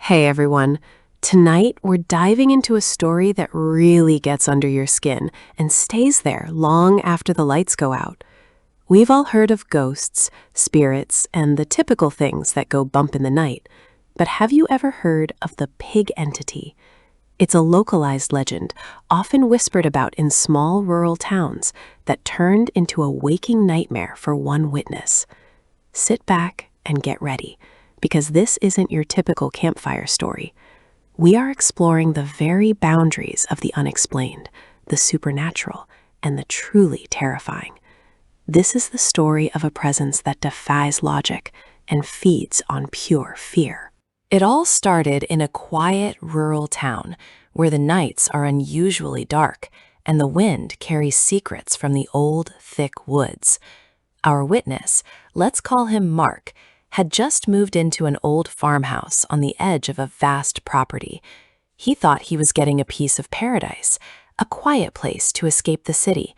Hey everyone. Tonight we're diving into a story that really gets under your skin and stays there long after the lights go out. We've all heard of ghosts, spirits, and the typical things that go bump in the night. But have you ever heard of the pig entity? It's a localized legend, often whispered about in small rural towns, that turned into a waking nightmare for one witness. Sit back and get ready, because this isn't your typical campfire story. We are exploring the very boundaries of the unexplained, the supernatural, and the truly terrifying. This is the story of a presence that defies logic and feeds on pure fear. It all started in a quiet rural town where the nights are unusually dark and the wind carries secrets from the old, thick woods. Our witness, let's call him Mark, had just moved into an old farmhouse on the edge of a vast property. He thought he was getting a piece of paradise, a quiet place to escape the city,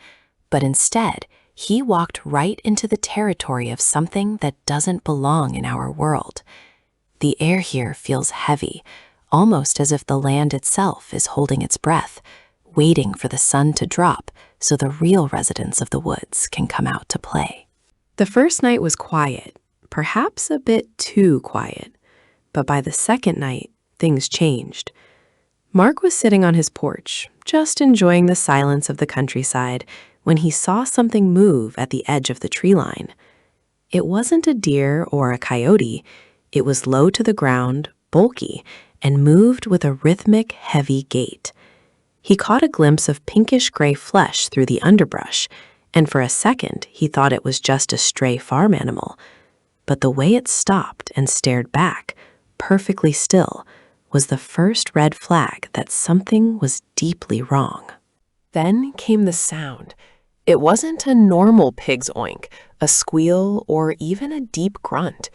but instead, he walked right into the territory of something that doesn't belong in our world. The air here feels heavy, almost as if the land itself is holding its breath, waiting for the sun to drop so the real residents of the woods can come out to play. The first night was quiet, perhaps a bit too quiet, but by the second night, things changed. Mark was sitting on his porch, just enjoying the silence of the countryside, when he saw something move at the edge of the tree line. It wasn't a deer or a coyote. It was low to the ground, bulky, and moved with a rhythmic, heavy gait. He caught a glimpse of pinkish-gray flesh through the underbrush, and for a second he thought it was just a stray farm animal. But the way it stopped and stared back, perfectly still, was the first red flag that something was deeply wrong. Then came the sound. It wasn't a normal pig's oink, a squeal, or even a deep grunt.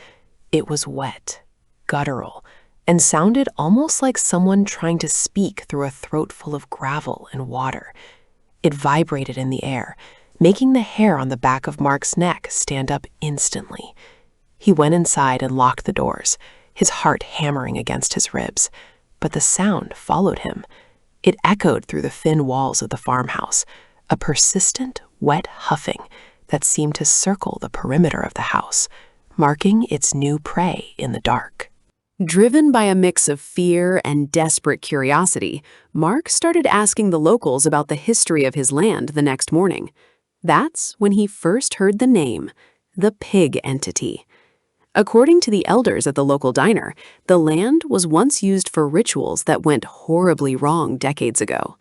It was wet, guttural, and sounded almost like someone trying to speak through a throat full of gravel and water. It vibrated in the air, making the hair on the back of Mark's neck stand up instantly. He went inside and locked the doors, his heart hammering against his ribs. But the sound followed him. It echoed through the thin walls of the farmhouse, a persistent, wet huffing that seemed to circle the perimeter of the house, marking its new prey in the dark. Driven by a mix of fear and desperate curiosity, Mark started asking the locals about the history of his land the next morning. That's when he first heard the name, the pig entity. According to the elders at the local diner, the land was once used for rituals that went horribly wrong decades ago.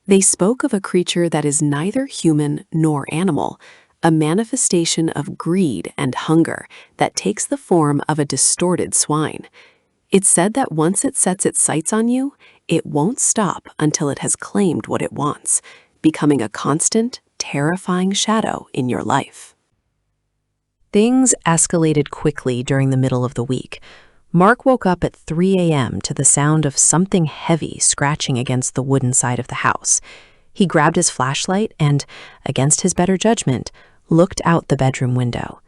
They spoke of a creature that is neither human nor animal, a manifestation of greed and hunger that takes the form of a distorted swine. It's said that once it sets its sights on you, it won't stop until it has claimed what it wants, becoming a constant, terrifying shadow in your life. Things escalated quickly during the middle of the week. Mark woke up at 3 a.m. to the sound of something heavy scratching against the wooden side of the house. He grabbed his flashlight and, against his better judgment, looked out the bedroom window.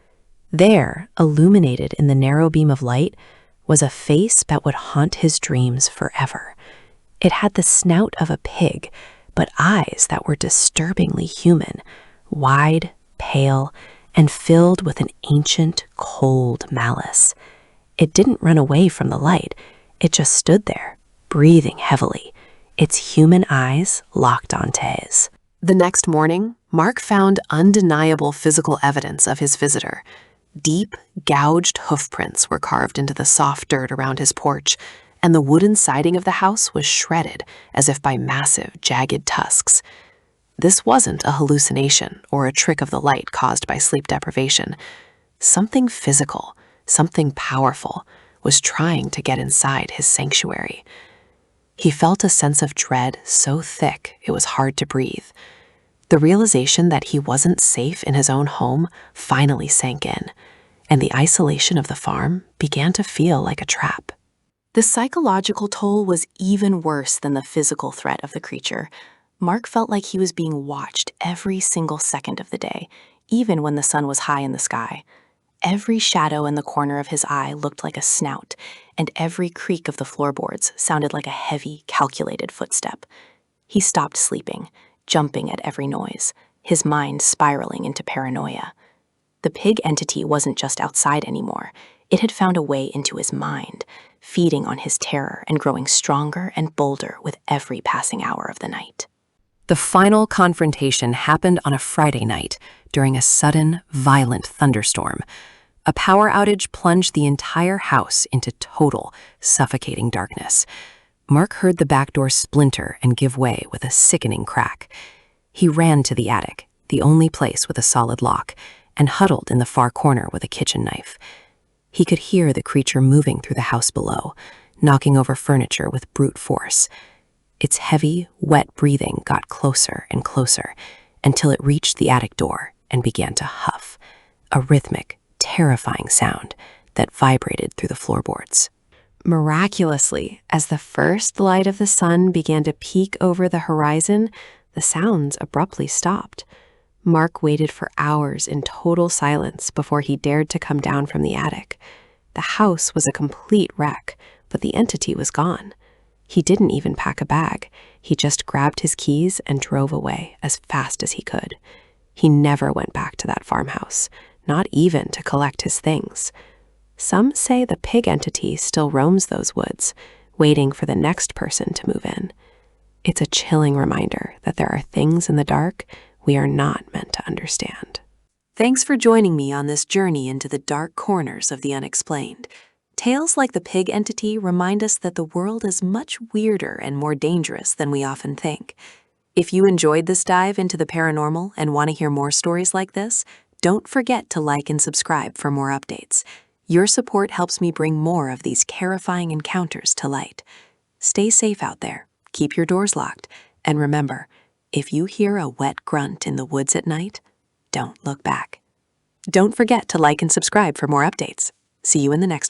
There, illuminated in the narrow beam of light, was a face that would haunt his dreams forever. It had the snout of a pig, but eyes that were disturbingly human, wide, pale, and filled with an ancient, cold malice. It didn't run away from the light. It just stood there, breathing heavily, its human eyes locked onto his. The next morning, Mark found undeniable physical evidence of his visitor. Deep, gouged hoofprints were carved into the soft dirt around his porch, and the wooden siding of the house was shredded as if by massive, jagged tusks. This wasn't a hallucination or a trick of the light caused by sleep deprivation. Something physical, something powerful, was trying to get inside his sanctuary. He felt a sense of dread so thick it was hard to breathe. The realization that he wasn't safe in his own home finally sank in, and the isolation of the farm began to feel like a trap. The psychological toll was even worse than the physical threat of the creature. Mark felt like he was being watched every single second of the day, even when the sun was high in the sky. Every shadow in the corner of his eye looked like a snout, and every creak of the floorboards sounded like a heavy, calculated footstep. He stopped sleeping, jumping at every noise, his mind spiraling into paranoia. The pig entity wasn't just outside anymore. It had found a way into his mind, feeding on his terror and growing stronger and bolder with every passing hour of the night. The final confrontation happened on a Friday night during a sudden, violent thunderstorm. A power outage plunged the entire house into total, suffocating darkness. Mark heard the back door splinter and give way with a sickening crack. He ran to the attic, the only place with a solid lock, and huddled in the far corner with a kitchen knife. He could hear the creature moving through the house below, knocking over furniture with brute force. Its heavy, wet breathing got closer and closer until it reached the attic door and began to huff, a rhythmic, terrifying sound that vibrated through the floorboards. Miraculously, as the first light of the sun began to peek over the horizon, the sounds abruptly stopped. Mark waited for hours in total silence before he dared to come down from the attic. The house was a complete wreck, but the entity was gone. He didn't even pack a bag. He just grabbed his keys and drove away as fast as he could. He never went back to that farmhouse, not even to collect his things. Some say the pig entity still roams those woods, waiting for the next person to move in. It's a chilling reminder that there are things in the dark we are not meant to understand. Thanks for joining me on this journey into the dark corners of the unexplained. Tales like the pig entity remind us that the world is much weirder and more dangerous than we often think. If you enjoyed this dive into the paranormal and want to hear more stories like this, don't forget to like and subscribe for more updates. Your support helps me bring more of these terrifying encounters to light. Stay safe out there, keep your doors locked, and remember, if you hear a wet grunt in the woods at night, don't look back. Don't forget to like and subscribe for more updates. See you in the next one.